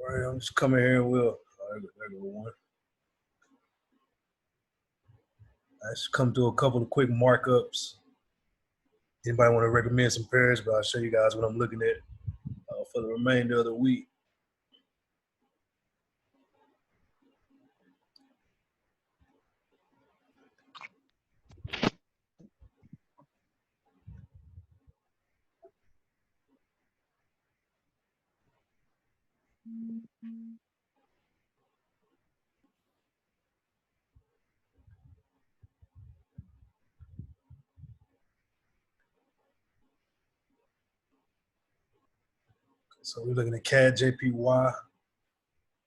All right, I'm just coming here and we'll. There go one. I just come through a couple of quick markups. Anybody want to recommend some pairs? But I'll show you guys what I'm looking at for the remainder of the week. So we're looking at CAD JPY,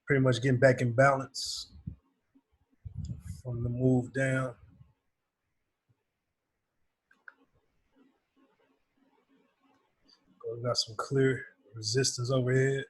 pretty much getting back in balance from the move down. We got some clear resistance overhead.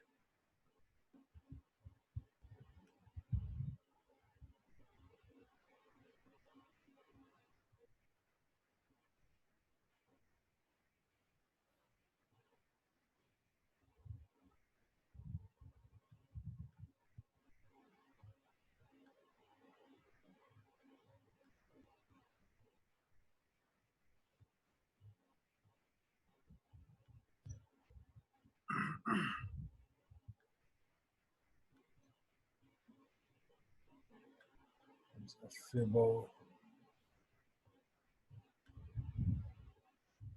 Fibbo.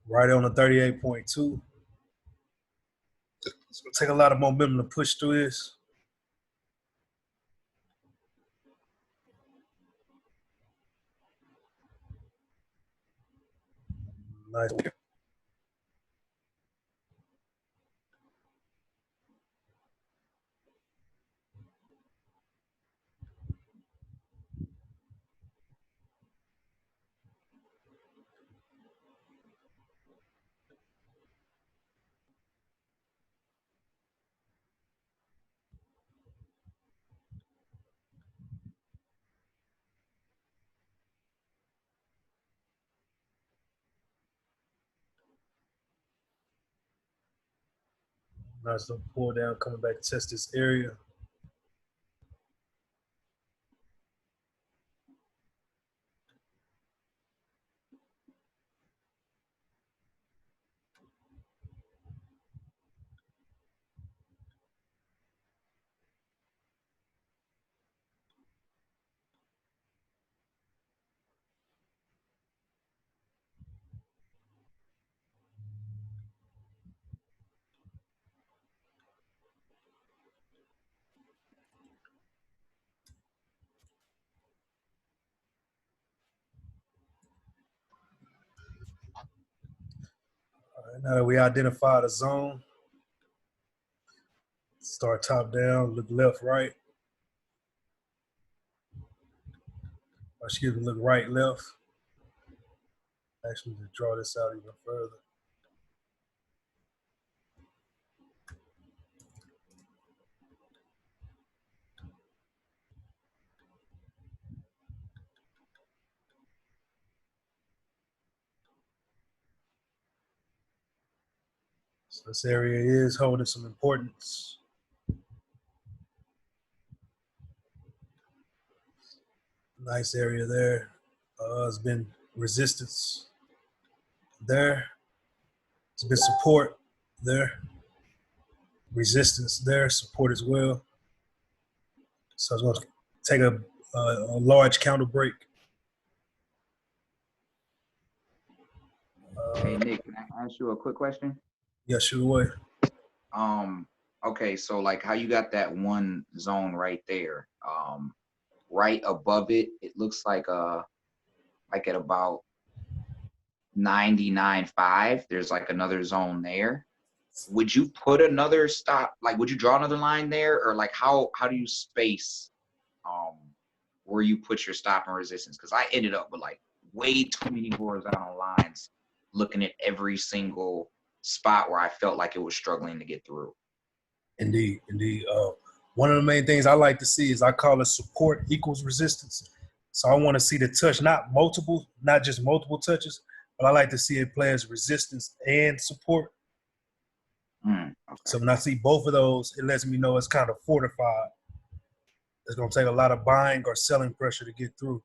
Right on the 38.2. It's going to take a lot of momentum to push through this. Nice. Nice little pull down, coming back to test this area. All right, now that we identified a zone, start top down, look left, right. Or excuse me, look right, left. Actually, to draw this out even further. So this area is holding some importance. Nice area there. It's been resistance there. It's been support there. Resistance there, support as well. So I was going to take a large counter break. Hey Nick, can I ask you a quick question? Yeah, sure way. Okay, so like how you got that one zone right there, right above it, it looks like at about 99.5, there's like another zone there. Would you put another stop, like would you draw another line there, or like how do you space where you put your stop and resistance? Because I ended up with like way too many horizontal lines looking at every single spot where I felt like it was struggling to get through. Indeed. One of the main things I like to see is I call it support equals resistance. So I want to see the touch, not just multiple touches, but I like to see it play as resistance and support. Okay. So when I see both of those, it lets me know it's kind of fortified. It's going to take a lot of buying or selling pressure to get through.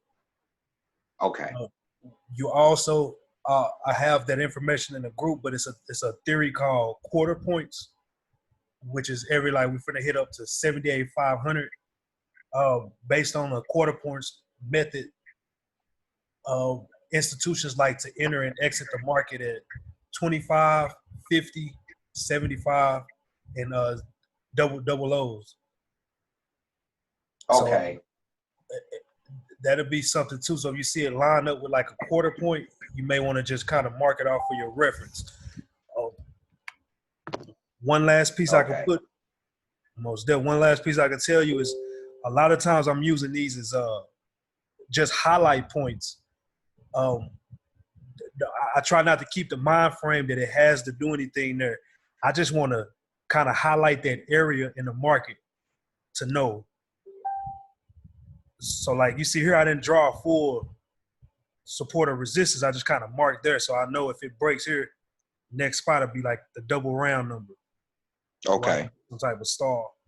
Okay. You also, I have that information in the group, but it's a theory called quarter points, which is every, like, we're going to hit up to 78,500 based on the quarter points method. Institutions like to enter and exit the market at 25, 50, 75, and double O's. So Okay. that'll be something too. So if you see it line up with like a quarter point, you may want to just kind of mark it off for your reference. One last piece I can Okay. put, one last piece I can tell you is a lot of times I'm using these as just highlight points. I try not to keep the mind frame that it has to do anything there. I just want to kind of highlight that area in the market to know. So like you see here, I didn't draw a full support or resistance. I just kind of marked there. So I know if it breaks here, next spot will be like the double round number. Okay. Right? Some type of stall.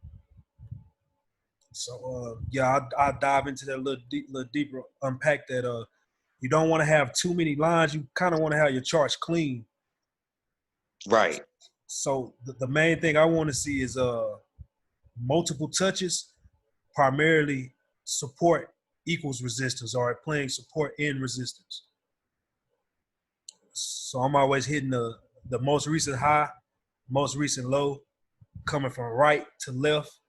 So yeah, I'll dive into that a little deeper, unpack that. You don't want to have too many lines. You kind of want to have your charts clean. Right. So the main thing I want to see is multiple touches, primarily support equals resistance, or playing support in resistance. So I'm always hitting the most recent high, most recent low, coming from right to left,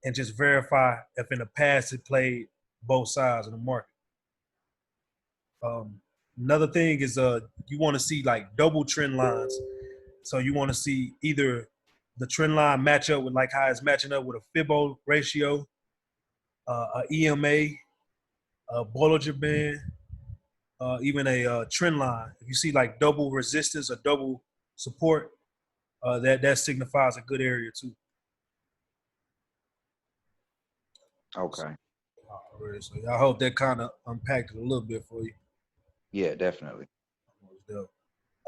and just verify if in the past it played both sides of the market. Another thing is you want to see like double trend lines. So you want to see either the trend line match up with like how it's matching up with a Fibbo ratio, a EMA, a Bollinger Band, even a trend line. If you see like double resistance or double support, that signifies a good area too. Okay. So I hope that kind of unpacked it a little bit for you. Yeah, definitely.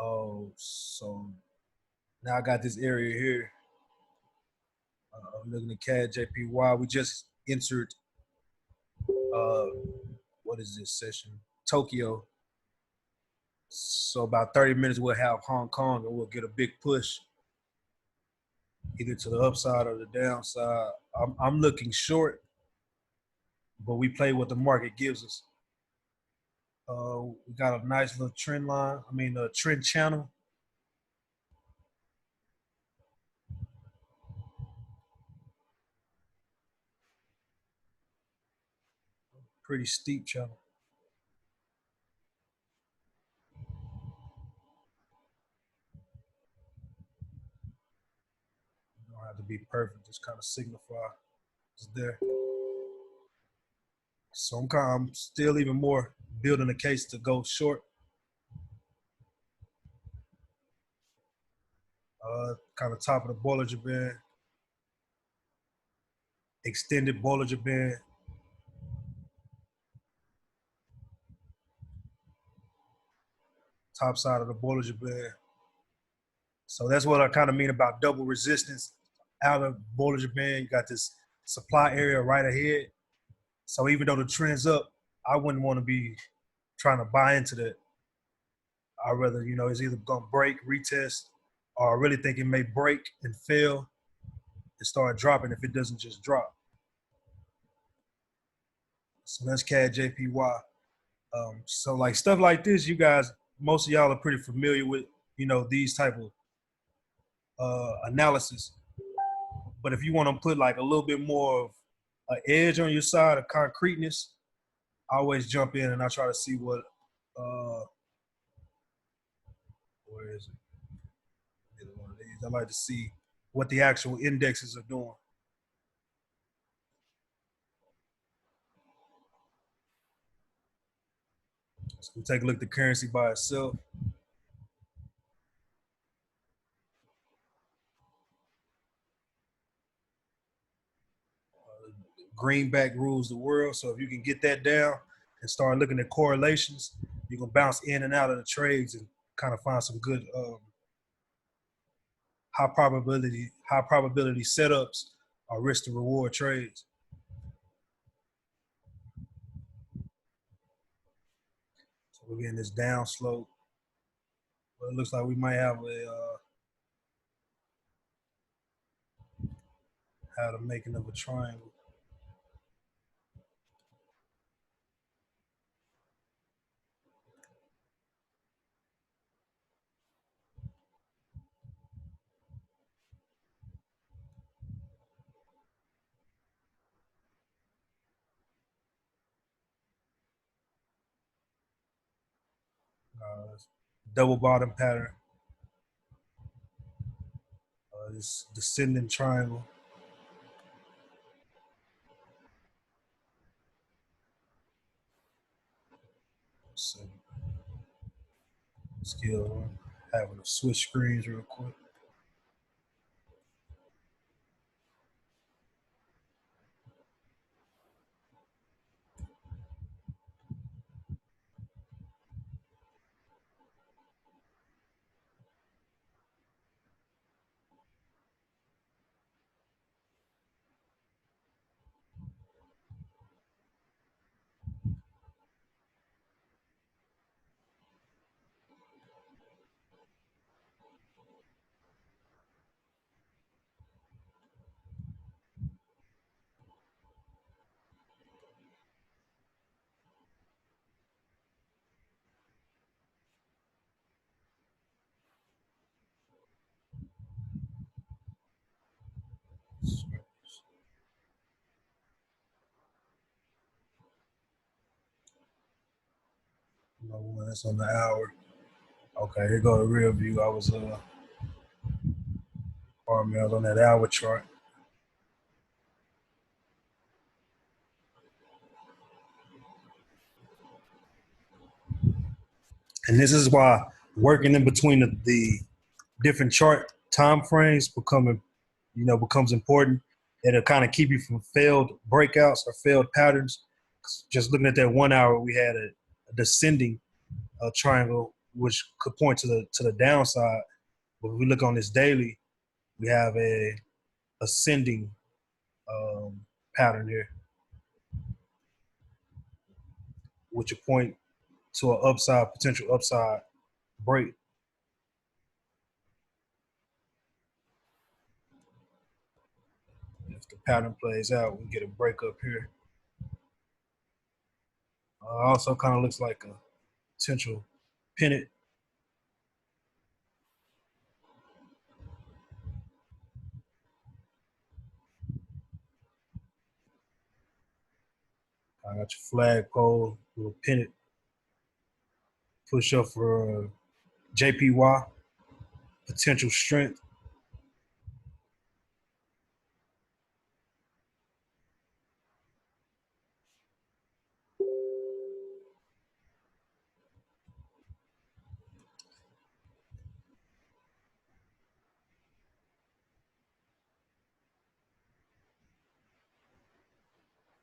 Oh, so now I got this area here. I'm looking at CAD JPY. We just entered, what is this session? Tokyo. So about 30 minutes we'll have Hong Kong and we'll get a big push either to the upside or the downside. I'm looking short, but we play what the market gives us. We got a nice little trend line. A trend channel. Pretty steep channel. You don't have to be perfect. Just kind of signify it's there. So I'm still even more building a case to go short. Kind of top of the Bollinger Band. Extended Bollinger Band. Top side of the Bollinger Band. So that's what I kind of mean about double resistance. Out of Bollinger Band, you got this supply area right ahead. So even though the trend's up, I wouldn't want to be trying to buy into that. I'd rather, it's either going to break, retest, or I really think it may break and fail and start dropping if it doesn't just drop. So that's CAD JPY. So like stuff like this, you guys, most of y'all are pretty familiar with, these type of analysis. But if you want to put like a little bit more of an edge on your side of concreteness, I always jump in and I try to see what, where is it? Either one of these. I like to see what the actual indexes are doing. So we take a look at the currency by itself. Greenback rules the world. So if you can get that down and start looking at correlations, you can bounce in and out of the trades and kind of find some good high probability setups are risk to reward trades. So we're getting this down slope. But it looks like we might have the making of a triangle. Double bottom pattern. This descending triangle. So, skill having to switch screens real quick. That's on the hour. Okay, here go the real view. I was on that hour chart. And this is why working in between the different chart time frames becomes important. It'll kind of keep you from failed breakouts or failed patterns. Just looking at that 1 hour, we had a descending triangle, which could point to the downside. But if we look on this daily, we have a ascending pattern here, which would point to an potential upside break. If the pattern plays out, we get a break up here. Also kind of looks like a potential pennant. I got your flagpole, little pennant, push up for JPY, potential strength.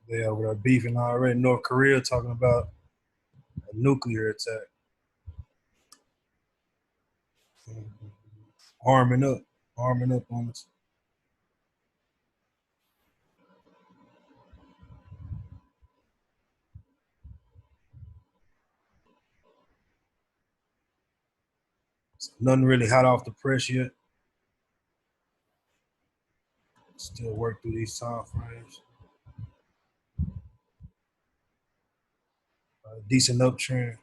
They over there beefing already. North Korea talking about a nuclear attack. Arming up on us. So nothing really hot off the press yet. Still work through these time frames. Decent uptrend.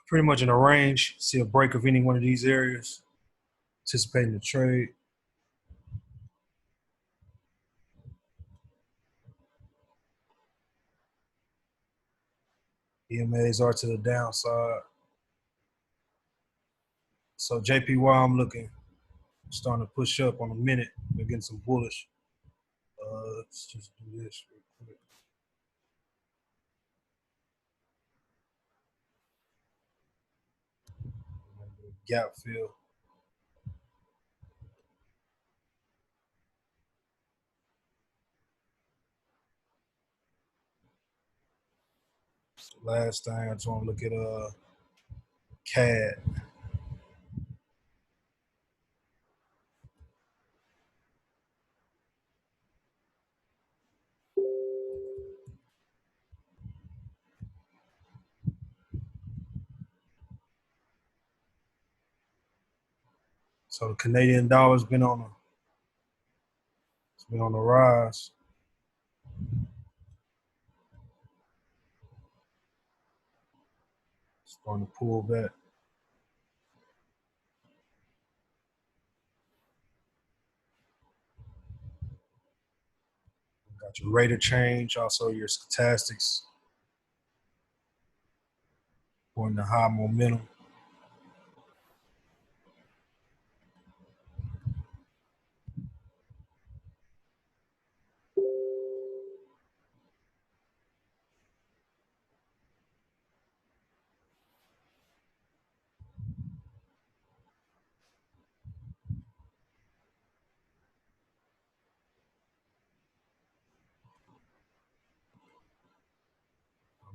pretty much in a range. See a break of any one of these areas. Anticipating the trade. EMAs are to the downside. So JPY, I'm looking, starting to push up on a minute. We're getting some bullish. Let's just do this real quick. Gap fill. Last thing, I just want to look at CAD. So the Canadian dollar's been on the rise. It's going to pull back. Got your rate of change, also your stochastics. Going to high momentum.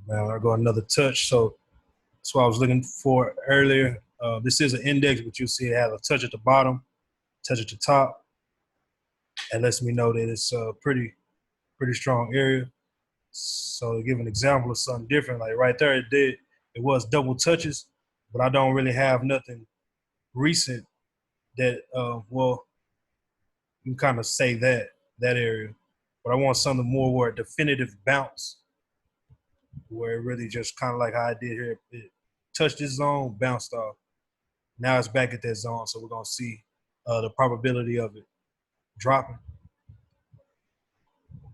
Now I got another touch. So that's what I was looking for earlier. This is an index, but you'll see it has a touch at the bottom, touch at the top. That lets me know that it's a pretty strong area. So to give an example of something different, like right there, it was double touches, but I don't really have nothing recent that, well, you can kind of say that area. But I want something more where a definitive bounce, where it really just kind of like how I did here. It touched this zone, bounced off. Now it's back at that zone, so we're gonna see the probability of it dropping.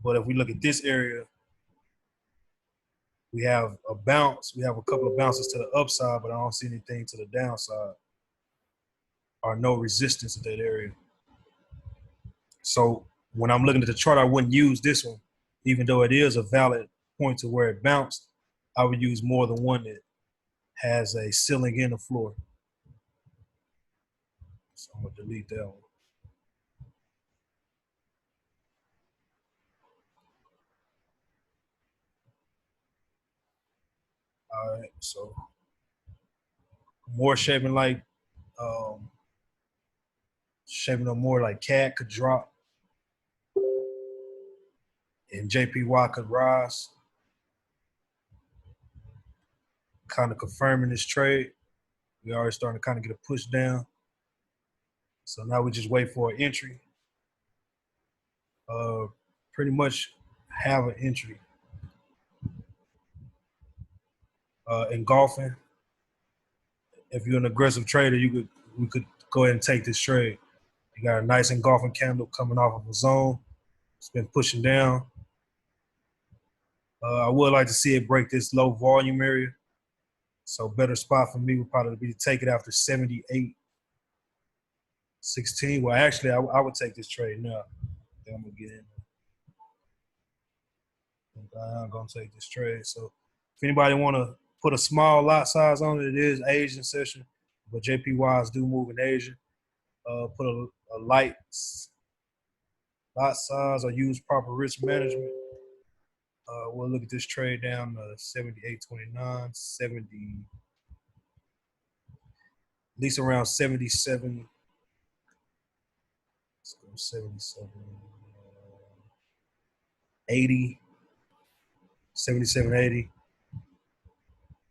But if we look at this area, we have a bounce. We have a couple of bounces to the upside, but I don't see anything to the downside or no resistance at that area. So when I'm looking at the chart, I wouldn't use this one, even though it is a valid point to where it bounced. I would use more than one that has a ceiling and a floor. So I'm gonna delete that one. All right, so more shaping up more like CAD could drop and JPY could rise, kind of confirming this trade. We already starting to kind of get a push down. So now we just wait for an entry. Pretty much have an entry. Engulfing. If you're an aggressive trader, we could go ahead and take this trade. You got a nice engulfing candle coming off of a zone. It's been pushing down. I would like to see it break this low volume area. So better spot for me would probably be to take it after 78.16. Well, actually, I would take this trade now. Then I'm gonna get in. I'm gonna take this trade. So if anybody want to put a small lot size on it, it is Asian session, but JPYs do move in Asia. Put a light lot size or use proper risk management. We'll look at this trade down to 78.29, 70, at least around 77. Let's go 77, 80, 77, 80.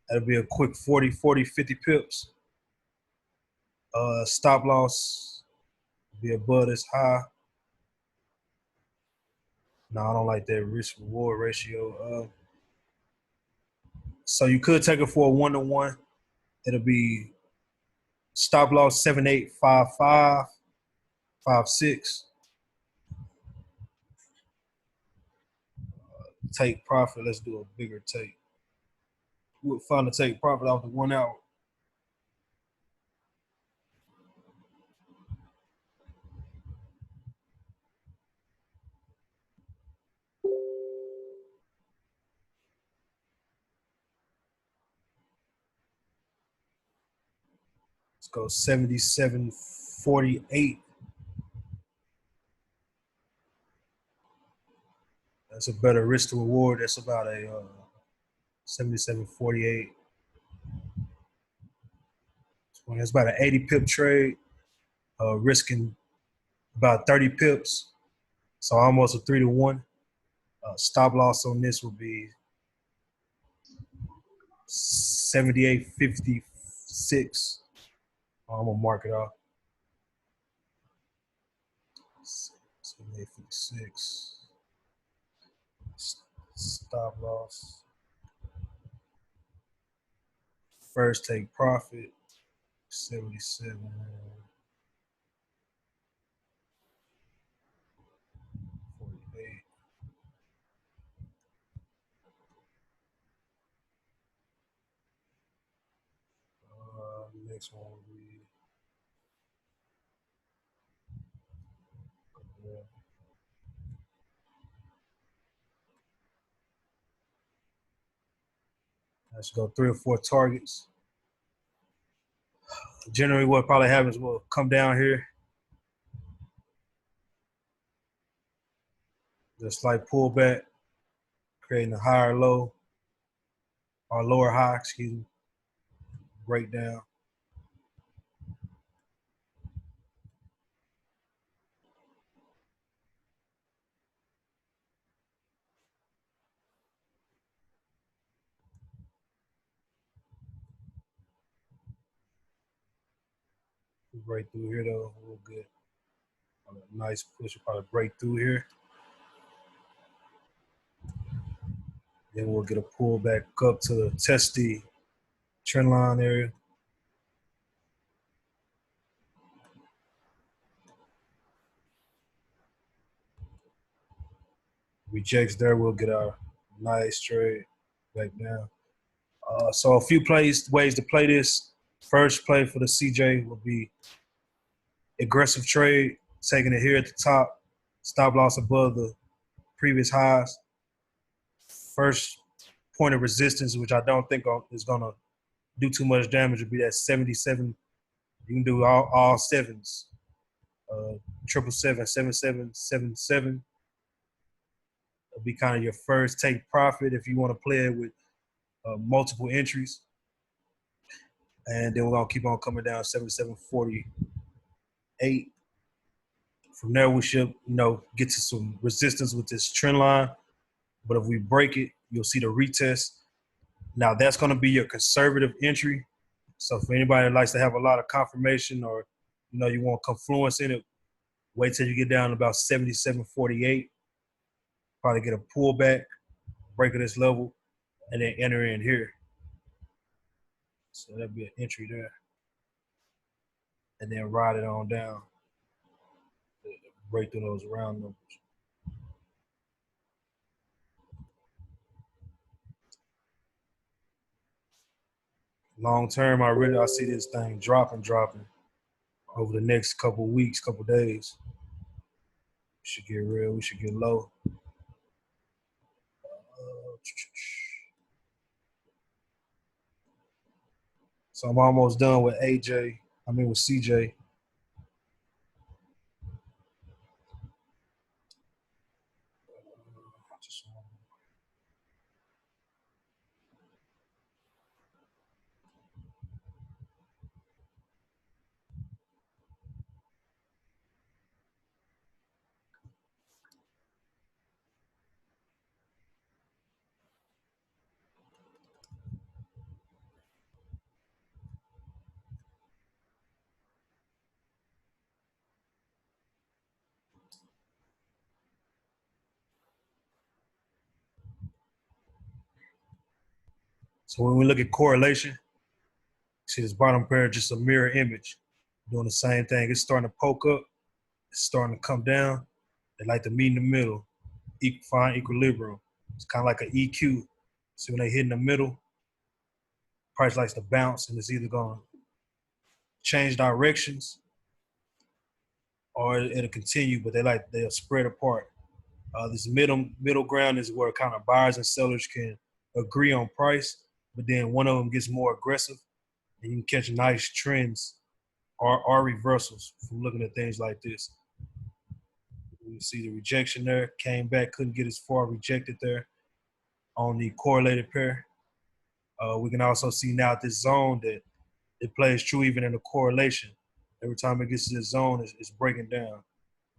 That'll be a quick 40, 50 pips. Stop loss be above this high. No, I don't like that risk reward ratio. So you could take it for a 1-to-1 It'll be stop loss 7855, 56. Take profit. Let's do a bigger take. We'll find a take profit off the 1 hour. Let's go 77.48. That's a better risk to reward. That's about a 77.48. That's about an 80 pip trade, risking about 30 pips. So almost a 3-to-1. Stop loss on this would be 78.56. I'm gonna mark it off. 78.56. Stop loss. First take profit 77. 48. The next one will be I should go 3 or 4 targets. Generally, what probably happens will come down here, just like pullback, creating a higher low or lower high, excuse me, breakdown. Break through here though, real good. Nice push, will probably break through here. Then we'll get a pull back up to test the trend line area. Rejects there, we'll get our nice trade back down. So a few ways to play this. First play for the CJ will be aggressive trade, taking it here at the top, stop loss above the previous highs. First point of resistance, which I don't think is going to do too much damage, would be that 77. You can do all sevens. 777, 7777. It'll be kind of your first take profit if you want to play it with multiple entries. And then we're going to keep on coming down 7748. From there, we should, get to some resistance with this trend line. But if we break it, you'll see the retest. Now, that's going to be your conservative entry. So for anybody that likes to have a lot of confirmation or, you want confluence in it, wait till you get down to about 77.48. Probably get a pullback, break of this level, and then enter in here. So that'd be an entry there. And then ride it on down. Break through those round numbers. Long term, I see this thing dropping over the next couple weeks, couple days. We should get real. We should get low. So I'm almost done with with CJ. So when we look at correlation, See this bottom pair, just a mirror image, doing the same thing. It's starting to poke up. It's starting to come down. They like to meet in the middle, find equilibrium. It's kind of like an EQ. See when they hit in the middle, price likes to bounce, and it's either going to change directions or it'll continue, but they'll spread apart. This middle ground is where kind of buyers and sellers can agree on price, but then one of them gets more aggressive, and you can catch nice trends or reversals from looking at things like this. You see the rejection there, came back, couldn't get as far, rejected there on the correlated pair. We can also see now at this zone that it plays true even in the correlation. Every time it gets to this zone, it's breaking down,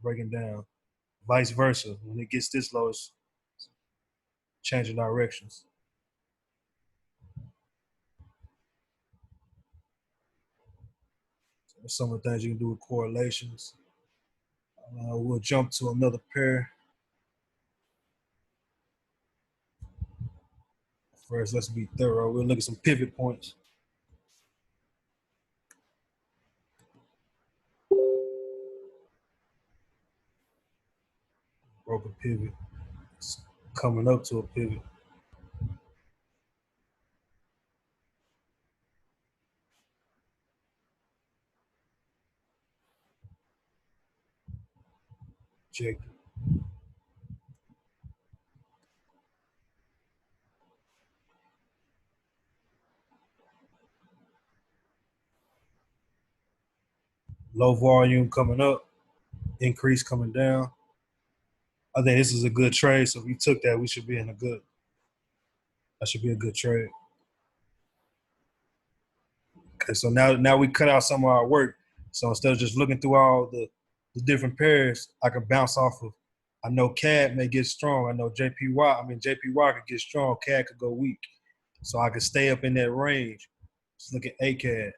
breaking down. Vice versa. When it gets this low, it's changing directions. So there's some of the things you can do with correlations. We'll jump to another pair. First, let's be thorough. We'll look at some pivot points. Broke a pivot. It's coming up to a pivot. Check. Low volume coming up, increase coming down. I think this is a good trade. So if we took that, we should be in a good. That should be a good trade. Okay, so now we cut out some of our work. So instead of just looking through all the different pairs, I can bounce off of. I know CAD may get strong. I know JPY could get strong. CAD could go weak. So I could stay up in that range. Just look at ACAD.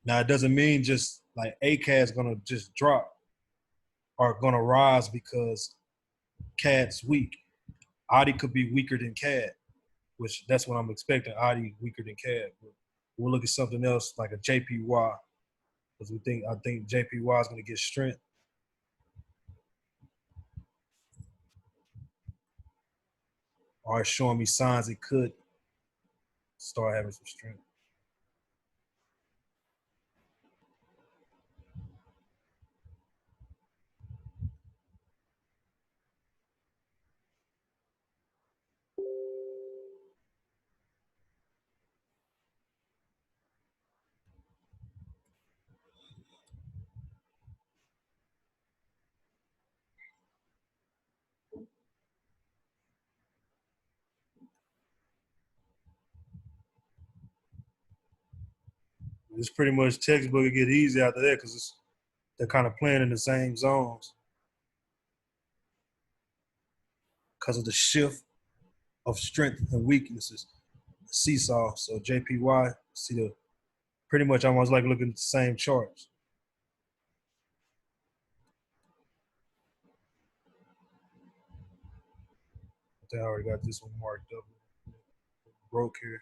Now it doesn't mean just like ACAD is gonna just drop or gonna rise because CAD's weak. AUD could be weaker than CAD, which that's what I'm expecting. AUD weaker than CAD. But we'll look at something else like a JPY because I think JPY is gonna get strength. Or it's showing me signs it could start having some strength. It's pretty much textbook. It get easy after that because they're kind of playing in the same zones because of the shift of strength and weaknesses. Seesaw. So JPY, see the pretty much almost like looking at the same charts. I think I already got this one marked up. Broke here.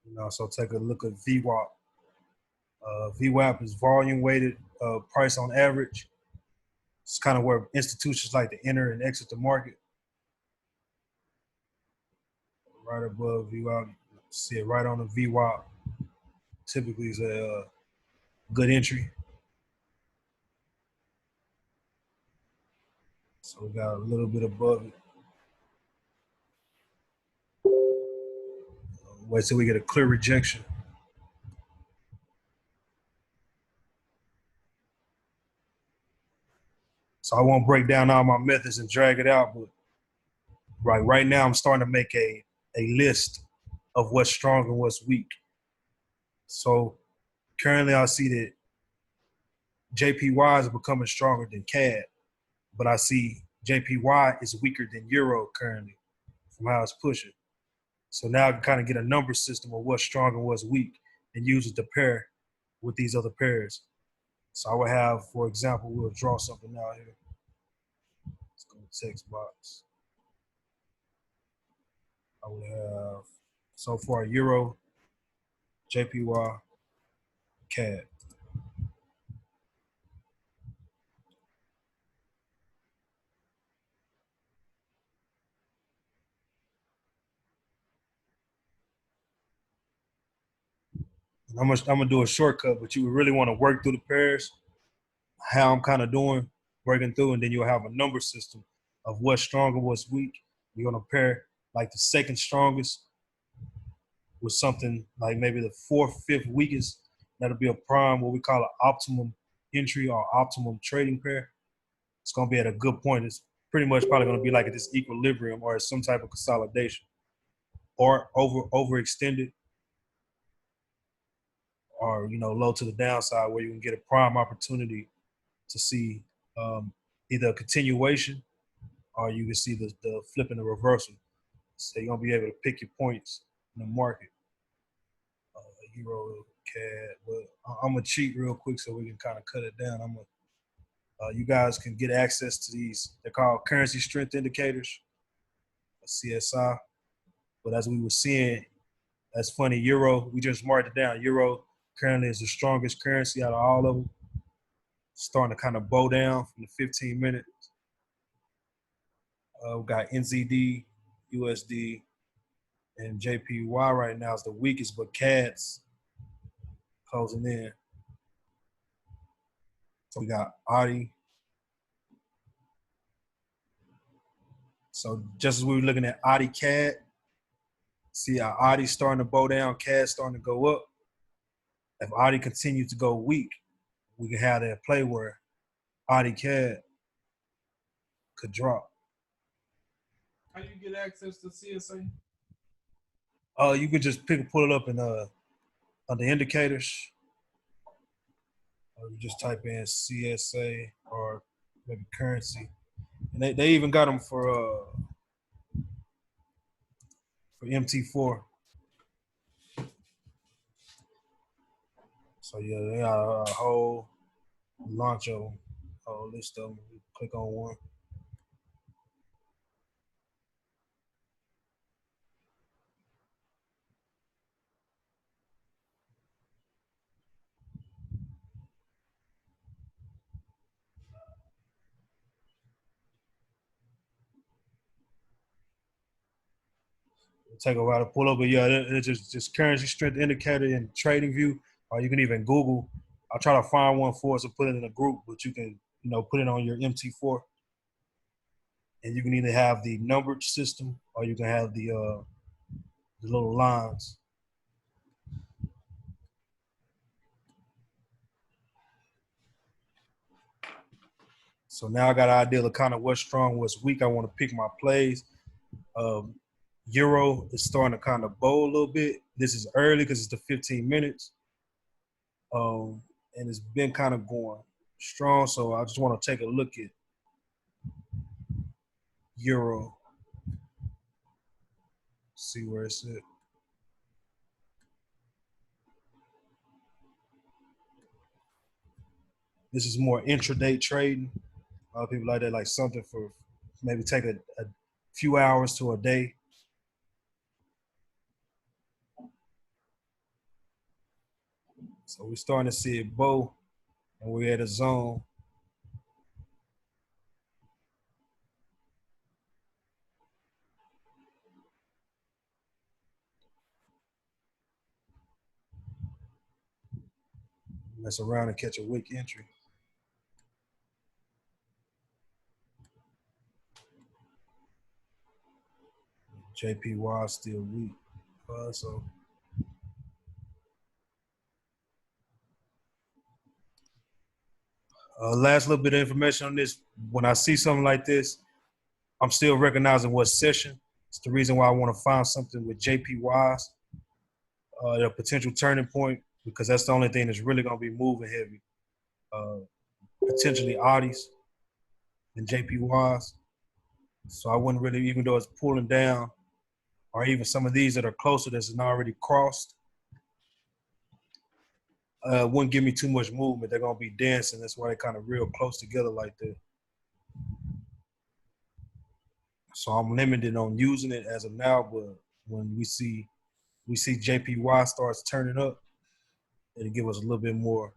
And also take a look at VWAP. VWAP is volume weighted price on average. It's kind of where institutions like to enter and exit the market. Right above VWAP, see it right on the VWAP. Typically is a good entry. So we got a little bit above it. Wait till we get a clear rejection. So I won't break down all my methods and drag it out, but right now I'm starting to make a list of what's strong and what's weak. So currently I see that JPY is becoming stronger than CAD, but I see JPY is weaker than Euro currently from how it's pushing. So now I can kind of get a number system of what's strong and what's weak and use it to pair with these other pairs. So I would have, for example, we'll draw something out here. Let's go to text box. I would have so far Euro, JPY, CAD. And I'm gonna do a shortcut, but you would really want to work through the pairs, how I'm kind of doing, working through, and then you'll have a number system of what's strong and what's weak. You're gonna pair like the second strongest with something like maybe the fourth, fifth weakest. That'll be a prime, what we call an optimum entry or optimum trading pair. It's gonna be at a good point. It's pretty much probably gonna be like at this equilibrium or some type of consolidation or overextended or low to the downside where you can get a prime opportunity to see either a continuation or you can see the flip and the reversal. So you're gonna be able to pick your points in the market. Euro, CAD, but I'm gonna cheat real quick so we can kind of cut it down. You guys can get access to these. They're called currency strength indicators, CSI. But as we were seeing, that's funny. Euro, we just marked it down. Euro currently is the strongest currency out of all of them. Starting to kind of bow down from the 15 minutes. We got NZD, USD, and JPY right now is the weakest, but CAD's closing in. So we got AUD. So just as we were looking at AUD CAD, see how AUD starting to bow down, CAD starting to go up. If AUD continues to go weak, we can have that play where AUD CAD could drop. How do you get access to CSA? You could just pull it up in on the indicators. Or you just type in CSA or maybe currency. And they even got them for MT4. So yeah, they got a whole launch of them, a whole list of them. Click on one. It'll take a while to pull up, but yeah, it's just currency strength indicator in trading view, or you can even Google. I'll try to find one for us and put it in a group, but you can put it on your MT4, and you can either have the numbered system or you can have the little lines. So now I got an idea of kind of what's strong, what's weak. I want to pick my plays. Euro is starting to kind of bow a little bit. This is early because it's the 15 minutes. And it's been kind of going strong. So I just want to take a look at Euro. See where it's at. This is more intraday trading. A lot of people like that, like something for maybe take a few hours to a day. So we're starting to see it bow, and we're at a zone. Mess around and catch a weak entry. JPY still weak. So last little bit of information on this. When I see something like this, I'm still recognizing what session. It's the reason why I want to find something with JPYs. A potential turning point because that's the only thing that's really gonna be moving heavy. Potentially Audis and JPYs. So I wouldn't really, even though it's pulling down, or even some of these that are closer that's already crossed, wouldn't give me too much movement. They're gonna be dancing. That's why they're kind of real close together like that. So I'm limited on using it as of now, but when we see JPY starts turning up, it'll give us a little bit more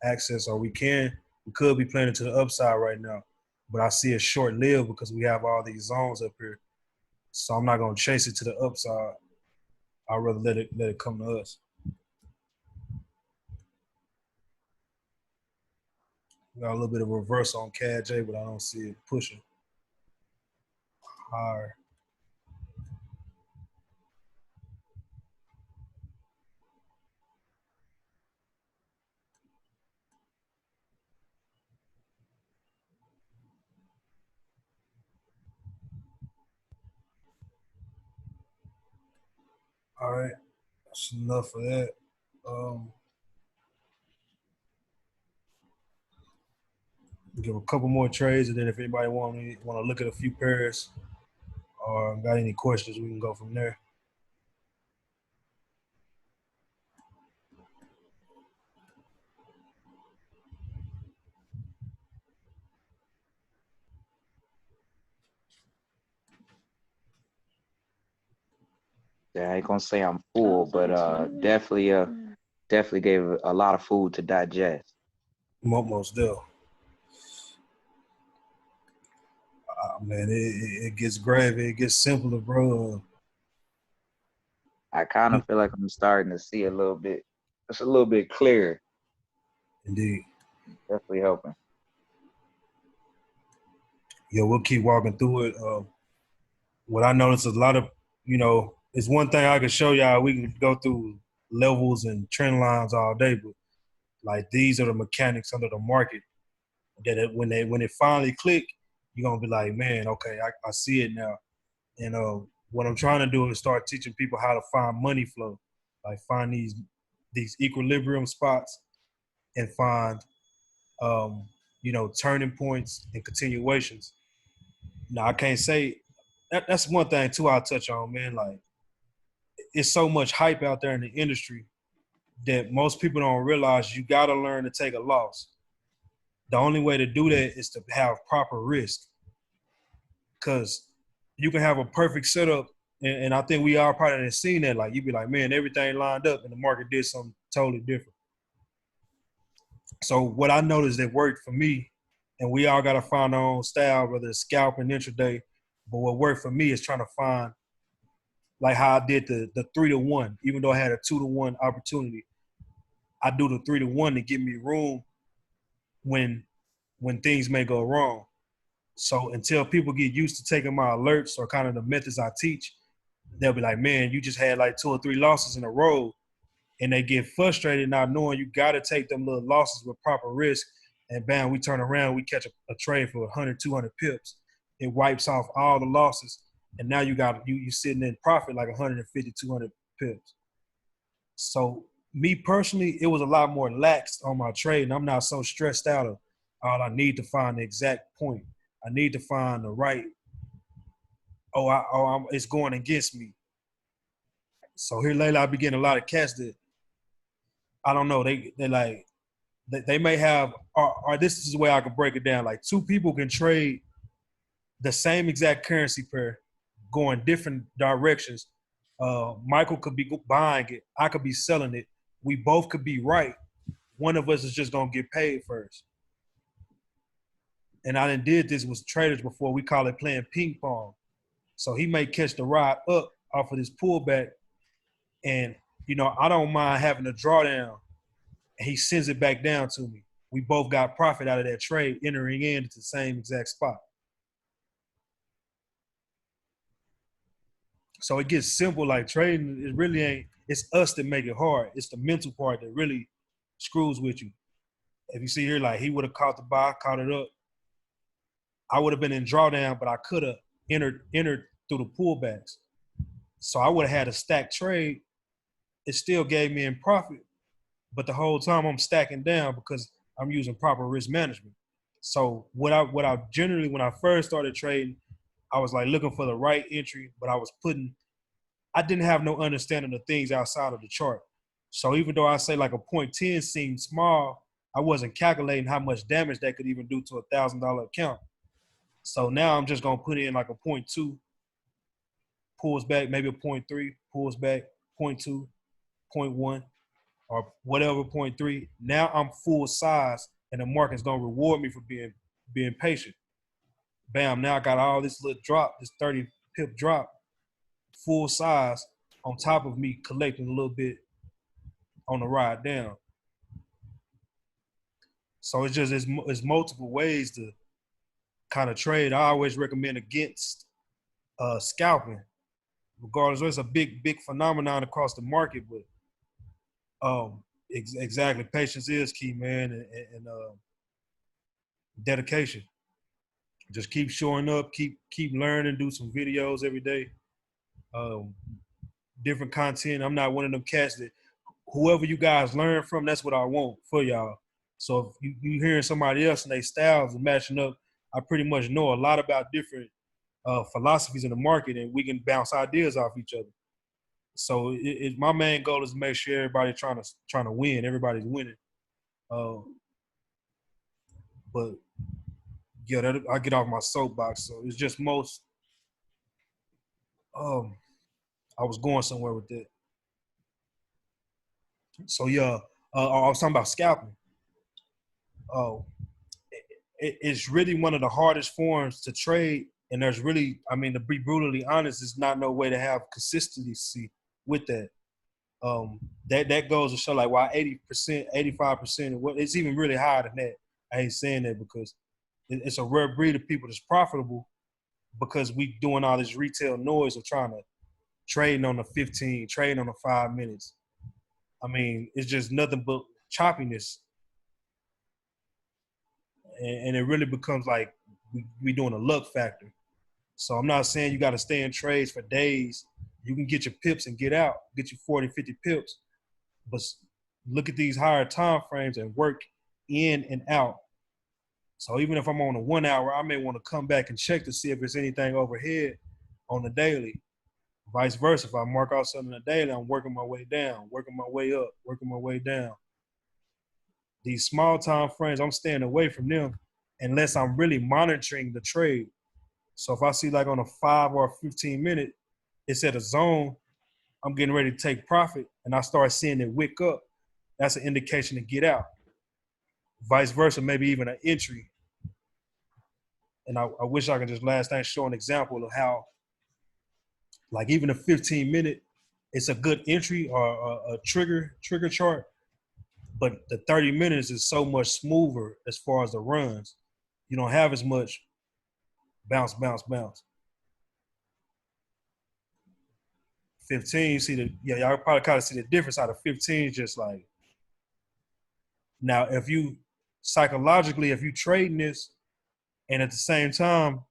access, or we could be playing it to the upside right now. But I see it short lived because we have all these zones up here. So I'm not gonna chase it to the upside. I'd rather let it come to us. Got a little bit of a reverse on CAD-J, but I don't see it pushing higher. All right, that's enough of that. Give a couple more trades, and then if anybody want to look at a few pairs or got any questions, we can go from there. Yeah, I ain't gonna say I'm full, but definitely gave a lot of food to digest. Most still. Man, it gets gravy. It gets simpler, bro. I kind of feel like I'm starting to see a little bit. It's a little bit clearer. Indeed. Definitely helping. Yeah, we'll keep walking through it. What I noticed is a lot of, it's one thing I can show y'all. We can go through levels and trend lines all day, but like these are the mechanics under the market that when it finally click, you're gonna be like, man, okay, I see it now. And what I'm trying to do is start teaching people how to find money flow, like find these equilibrium spots and find turning points and continuations. Now I can't say that's one thing too I'll touch on, man. Like it's so much hype out there in the industry that most people don't realize you gotta learn to take a loss. The only way to do that is to have proper risk. Cause you can have a perfect setup, and I think we all probably have seen that. Like you'd be like, man, everything lined up and the market did something totally different. So what I noticed that worked for me, and we all gotta find our own style, whether it's scalping intraday, but what worked for me is trying to find like how I did the 3-to-1, even though I had a 2-to-1 opportunity. I do the 3-to-1 to give me room when things may go wrong. So until people get used to taking my alerts or kind of the methods I teach, they'll be like, man, you just had like 2 or 3 losses in a row. And they get frustrated not knowing you got to take them little losses with proper risk. And bam, we turn around, we catch a trade for 100, 200 pips. It wipes off all the losses. And now you sitting in profit like 150, 200 pips. So me personally, it was a lot more lax on my trade. And I'm not so stressed out of all I need to find the exact point. I need to find the right, it's going against me. So here lately, I've been getting a lot of cats that, I don't know, they may have, or this is the way I can break it down. Like 2 people can trade the same exact currency pair going different directions. Michael could be buying it. I could be selling it. We both could be right. One of us is just going to get paid first. And I did this with traders before. We call it playing ping pong. So he may catch the ride up off of this pullback. And, I don't mind having a drawdown. And he sends it back down to me. We both got profit out of that trade, entering into the same exact spot. So it gets simple. Like trading, it really ain't, it's us that make it hard. It's the mental part that really screws with you. If you see here, like he would have caught the buy, caught it up. I would have been in drawdown, but I could have entered through the pullbacks. So I would have had a stacked trade, it still gave me in profit, but the whole time I'm stacking down because I'm using proper risk management. So what I generally, when I first started trading, I was like looking for the right entry, but I didn't have no understanding of things outside of the chart. So even though I say like a point 10 seemed small, I wasn't calculating how much damage that could even do to $1,000 account. So now I'm just gonna put in like a point 2, pulls back, maybe a point 3, pulls back, point 2, point 1, or whatever, point 3. Now I'm full size, and the market's gonna reward me for being patient. Bam! Now I got all this little drop, this 30 pip drop, full size, on top of me collecting a little bit on the ride down. So it's multiple ways to kind of trade. I always recommend against scalping, regardless. It's a big phenomenon across the market, but exactly, patience is key, man, and dedication. Just keep showing up, keep learning, do some videos every day, um, different content. I'm not one of them cats that whoever you guys learn from, that's what I want for y'all. So if you hearing somebody else and they styles and matching up, I pretty much know a lot about different philosophies in the market, and we can bounce ideas off each other. So my main goal is to make sure everybody's trying to win. Everybody's winning. But yeah, I get off my soapbox. So it's just most. I was going somewhere with that. So yeah, I was talking about scalping. Oh, it's really one of the hardest forms to trade, and there's really, I mean, to be brutally honest, there's not no way to have consistency with that. That goes to show like why 80%, 85%, what it's even really higher than that. I ain't saying that because it's a rare breed of people that's profitable because we doing all this retail noise of trying to trading on the 15, trading on the 5 minutes. I mean, it's just nothing but choppiness. And it really becomes like we doing a luck factor. So I'm not saying you got to stay in trades for days. You can get your pips and get out, get you 40, 50 pips. But look at these higher time frames and work in and out. So even if I'm on a 1 hour, I may want to come back and check to see if there's anything overhead on the daily. Vice versa, if I mark out something on the daily, I'm working my way down, working my way up, working my way down. These small time frames, I'm staying away from them unless I'm really monitoring the trade. So if I see like on a 5 or 15 minute, it's at a zone, I'm getting ready to take profit, and I start seeing it wick up, that's an indication to get out. Vice versa, maybe even an entry. And I wish I could just last night show an example of how, like even a 15 minute, it's a good entry or a trigger chart, but the 30 minutes is so much smoother as far as the runs. You don't have as much bounce, bounce, bounce. 15, you see y'all probably kind of see the difference out of 15 is just like, now if you psychologically, if you trading this and at the same time,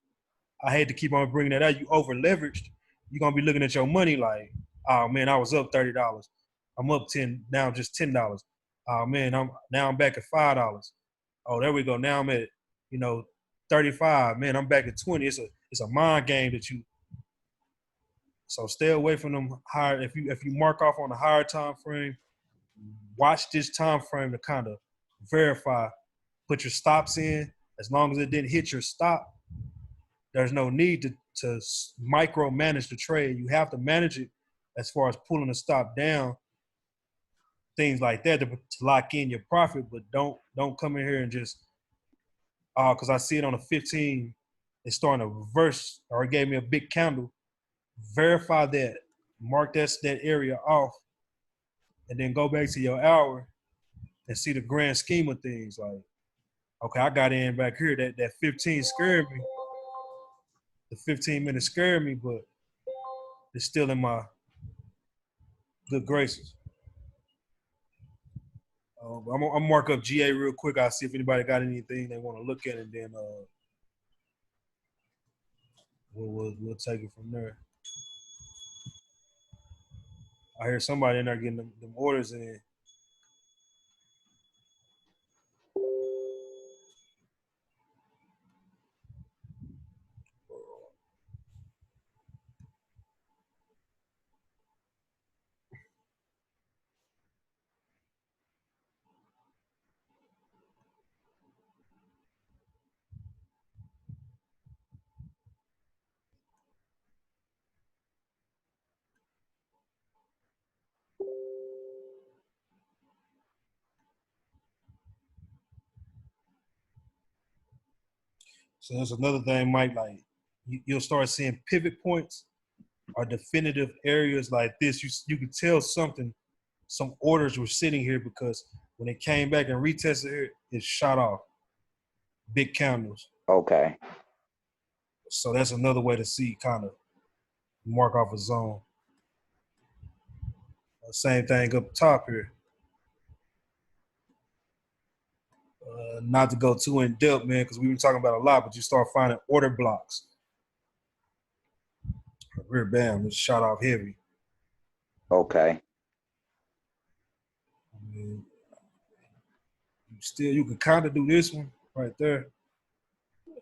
I hate to keep on bringing that out, you over leveraged, you're going to be looking at your money like, oh man, I was up $30. I'm up 10, now I'm just $10. Oh man, I'm back at $5. Oh, there we go. Now I'm at, 35. Man, I'm back at 20. It's a mind game that you. So stay away from them higher. If you mark off on a higher time frame, watch this time frame to kind of verify. Put your stops in. As long as it didn't hit your stop, there's no need to micromanage the trade. You have to manage it as far as pulling the stop down, things like that to lock in your profit. But don't come in here and just because I see it on a 15, it's starting to reverse, or it gave me a big candle. Verify that, mark that area off, and then go back to your hour and see the grand scheme of things. Like, okay, I got in back here. That 15 scared me. The 15 minutes scared me, but it's still in my good graces. I'm gonna mark up GA real quick. I'll see if anybody got anything they want to look at, and then we'll take it from there. I hear somebody in there getting them orders in. So that's another thing, Mike. Like you'll start seeing pivot points or definitive areas like this. You could tell some orders were sitting here because when it came back and retested here, it shot off big candles. Okay. So that's another way to see kind of mark off a zone. Same thing up top here. Not to go too in depth, man, because we've been talking about a lot, but you start finding order blocks. Rear bam, it shot off heavy. Okay. I mean, you could kind of do this one right there.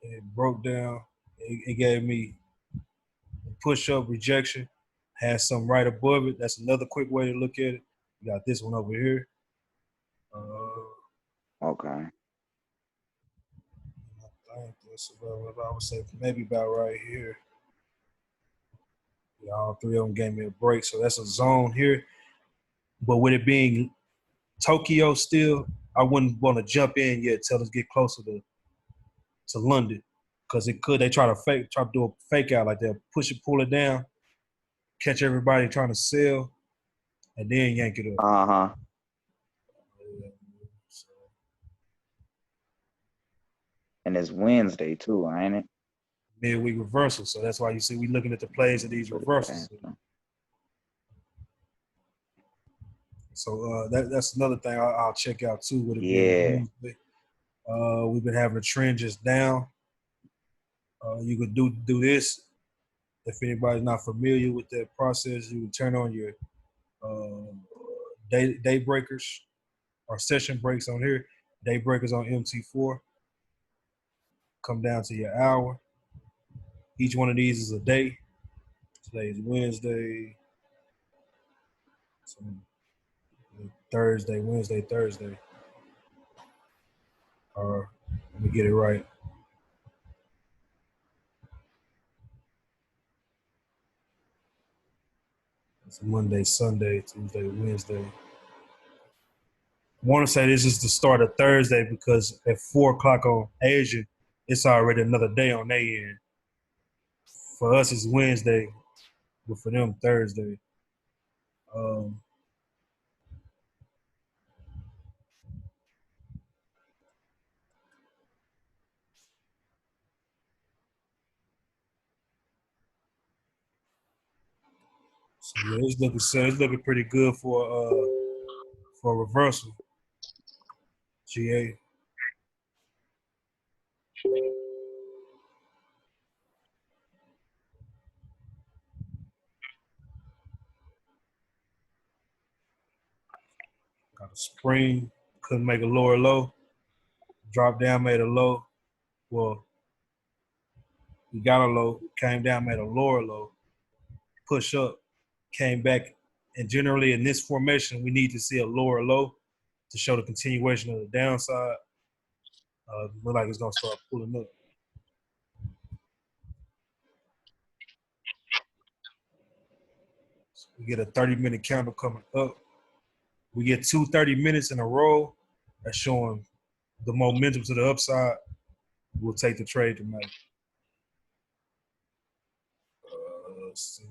It broke down. It gave me push up rejection. Has some right above it. That's another quick way to look at it. You got this one over here. Okay. I think that's about what I would say. Maybe about right here. Yeah, all three of them gave me a break. So that's a zone here. But with it being Tokyo still, I wouldn't want to jump in yet till us get closer to London. Because they try to do a fake out like that. Push it, pull it down, catch everybody trying to sell, and then yank it up. Uh-huh. So, And it's Wednesday too, ain't it? midweek reversal. So that's why you see we looking at the plays of these reversals. So that's another thing I'll check out too. With it being Wednesday. We've been having a trend just down. You could do this. If anybody's not familiar with that process, you would turn on your day breakers or session breaks on here. Day breakers on MT4. Come down to your hour. Each one of these is a day. Today is Wednesday. So Thursday, Wednesday, Thursday. Or let me get it right. It's Monday, Sunday, Tuesday, Wednesday. I want to say this is the start of Thursday because at 4 o'clock on Asia, it's already another day on their end. For us, it's Wednesday, but for them, Thursday. So yeah, it's looking pretty good for a reversal. GA. Got a spring, couldn't make a lower low. Dropped down, made a low. Well, we got a low, came down, made a lower low. Push up, came back. And generally in this formation, we need to see a lower low to show the continuation of the downside. Look like it's gonna start pulling up. So we get a 30-minute candle coming up. We get 2 30 minutes in a row. That's showing the momentum to the upside. We'll take the trade tonight. Let's see.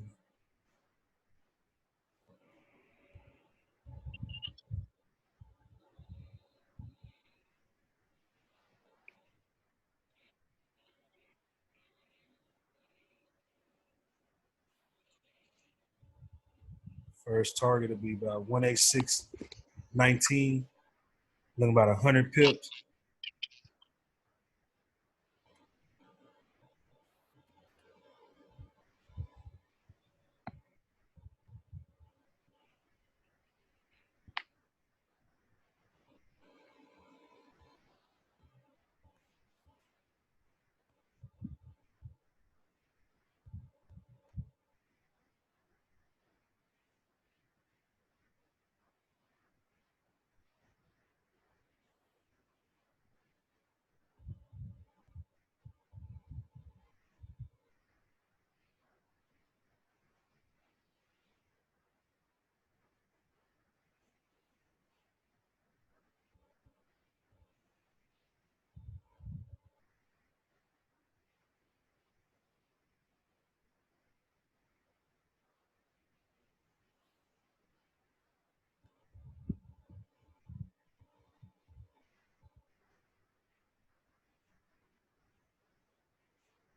First target will be about 186.19. Looking about 100 pips.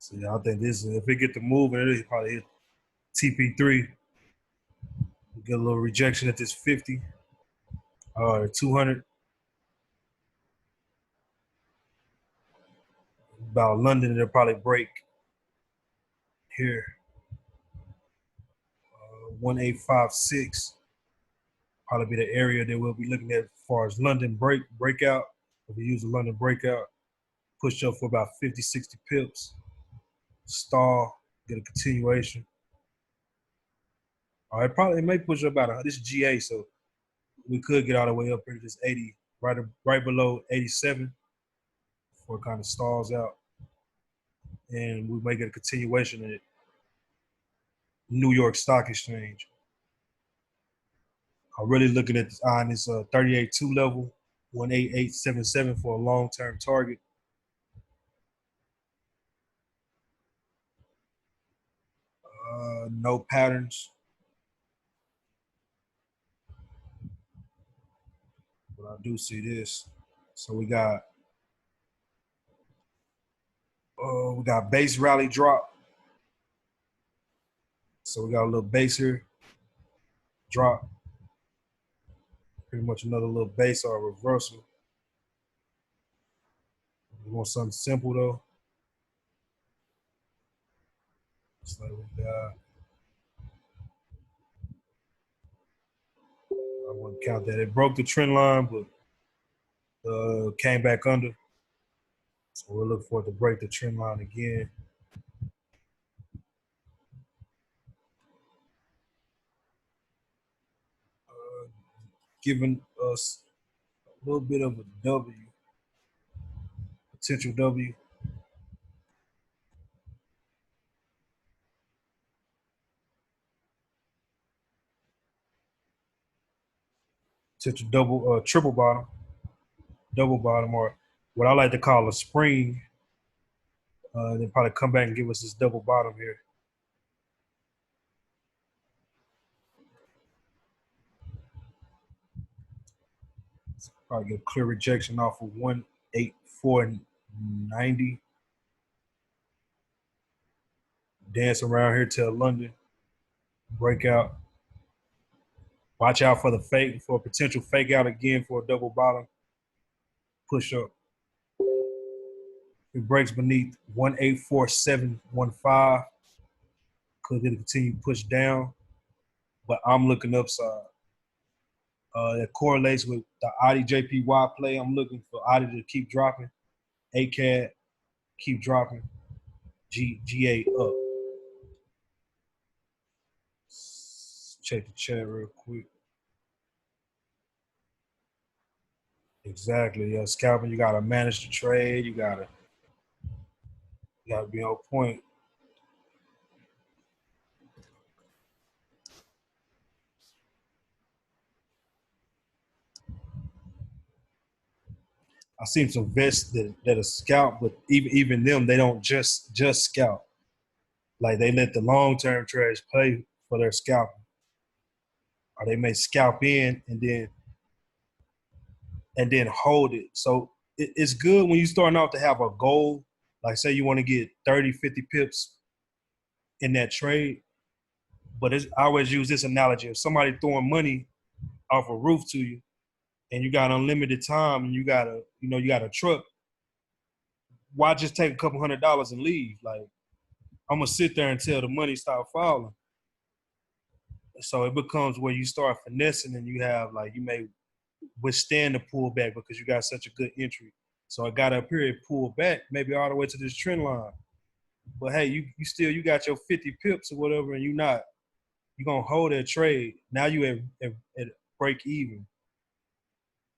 So yeah, I think this if it get to moving, it'll probably hit TP3. Get a little rejection at this 50 or 200. About London, it'll probably break here. 1856 probably be the area that we'll be looking at as far as London breakout. If we use a London breakout, push up for about 50, 60 pips, stall, get a continuation. All right, it may push up about this is GA, so we could get all the way up here to this 80, right below 87 before it kind of stalls out. And we may get a continuation at New York Stock Exchange. I'm really looking at on this 38.2 level, 18877 for a long-term target. No patterns. But I do see this. So we got base rally drop. So we got a little base here, drop. Pretty much another little base or reversal. We want something simple though. Just like we got. I wouldn't count that. It broke the trend line, but came back under. So we'll look for it to break the trend line again. Giving us a little bit of a W, potential W. Potential triple bottom, double bottom, or what I like to call a spring. Then probably come back and give us this double bottom here. Probably get a clear rejection off of 184.90. Dance around here till London. Breakout. Watch out for a potential fake out again for a double bottom. Push up. It breaks beneath 184.715. Could it continue to push down? But I'm looking upside. That correlates with the IDJPY play. I'm looking for ID to keep dropping. ACAD keep dropping. GA up. Check the chat real quick. Exactly. Yeah, scalping, you gotta manage the trade. You gotta be on point. I seen some vets that are scalp, but even them, they don't just scalp. Like they let the long-term traders play for their scalping. Or they may scalp in and then hold it. So it's good when you starting out to have a goal. Like say you want to get 30, 50 pips in that trade. But I always use this analogy. If somebody throwing money off a roof to you and you got unlimited time and you got a truck, why just take a couple $100 and leave? Like, I'm gonna sit there until the money start falling. So it becomes where you start finessing and you may withstand the pullback because you got such a good entry. So I got a period pull back, maybe all the way to this trend line. But hey, you got your 50 pips or whatever, and you're gonna hold that trade. Now you at break even.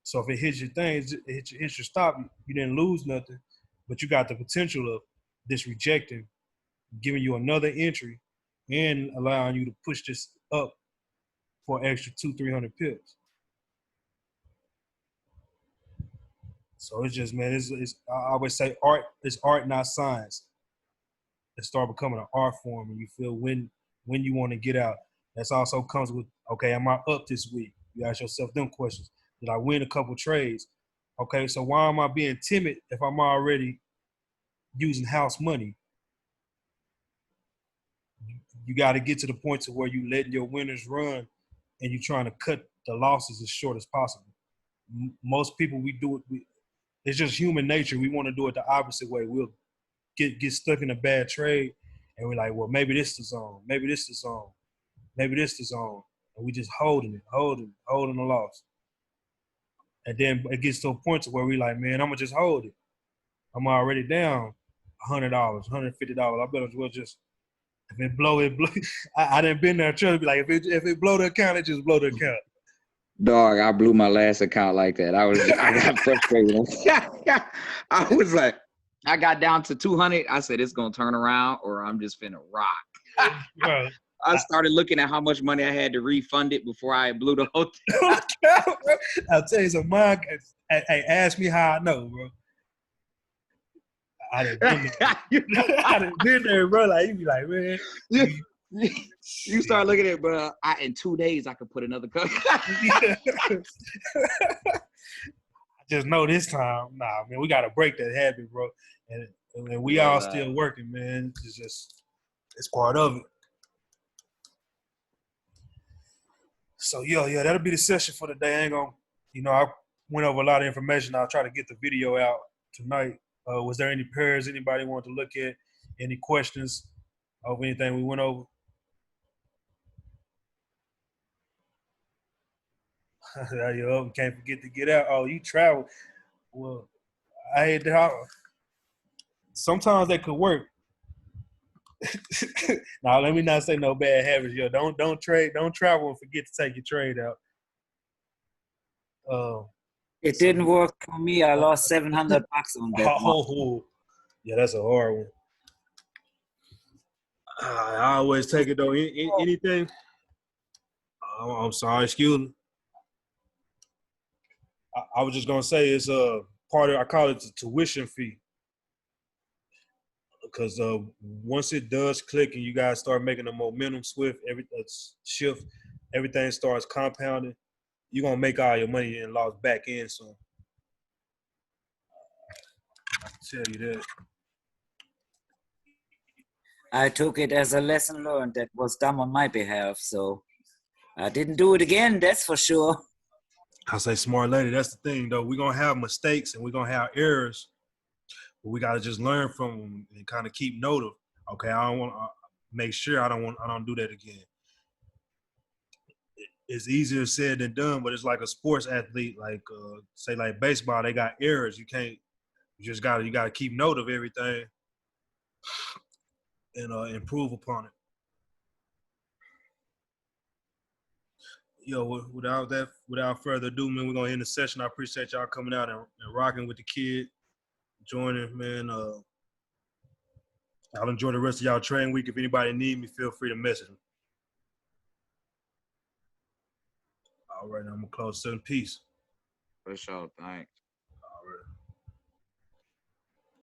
So if it hits your thing, it hits your stop, you didn't lose nothing, but you got the potential of this rejecting, giving you another entry, and allowing you to push this up for an extra 200-300 pips. So it's just, man, I always say it's art, not science. It start becoming an art form, and you feel when you want to get out. That's also comes with, okay, am I up this week? You ask yourself them questions. Did I win a couple trades? Okay, so why am I being timid if I'm already using house money? you got to get to the point to where you letting your winners run and you trying to cut the losses as short as possible. Most people, we do it. It's just human nature. We want to do it the opposite way. We'll get stuck in a bad trade, and we're like, well, maybe this is the zone. Maybe this is the zone. Maybe this is the zone. And we just holding the loss. And then it gets to a point to where we like, man, I'm going to just hold it. I'm already down $100, $150. I better as well just, if it blow, it blow. I didn't been there trying to be like, if it blow the account, it just blow the account. Dog, I blew my last account like that. I got frustrated. I was like, I got down to 200. I said, it's going to turn around or I'm just finna rock. Bro, I started looking at how much money I had to refund it before I blew the whole thing. I'll tell you some mine. Hey, ask me how I know, bro. I didn't been there. I didn't been there, bro. Like, you be like, man. You start looking at it, but in 2 days I could put another cut. I just know this time, nah, man, we got to break that habit, bro. And we all still working, man. It's part of it. So, yeah, that'll be the session for the day. I ain't gonna, I went over a lot of information. I'll try to get the video out tonight. Was there any pairs anybody wanted to look at? Any questions of anything we went over? You can't forget to get out. Oh, you travel. Well, I hate to. Sometimes that could work. Now, let me not say no bad habits. Yo, don't trade. Don't travel and forget to take your trade out. It didn't work for me. I lost $700 on that. Oh, yeah, that's a hard one. I always take it though. Anything. I'm sorry, excuse me. I was just gonna say it's a part of. I call it the tuition fee. Because once it does click and you guys start making a momentum shift, everything starts compounding, you're going to make all your money and loss back in soon. I can tell you that. I took it as a lesson learned that was done on my behalf, so I didn't do it again, that's for sure. I say smart lady, that's the thing, though. We're going to have mistakes and we're going to have errors. But we got to just learn from them and kind of keep note of, okay, I don't want to make sure I don't do that again. It's easier said than done, but it's like a sports athlete, like say like baseball, they got errors. You got to keep note of everything and improve upon it. Yo, without further ado, man, we're going to end the session. I appreciate y'all coming out and rocking with the kid. Joining, man. I'll enjoy the rest of y'all training week. If anybody need me, feel free to message me. All right, now I'm gonna close. Peace. For sure. Thanks.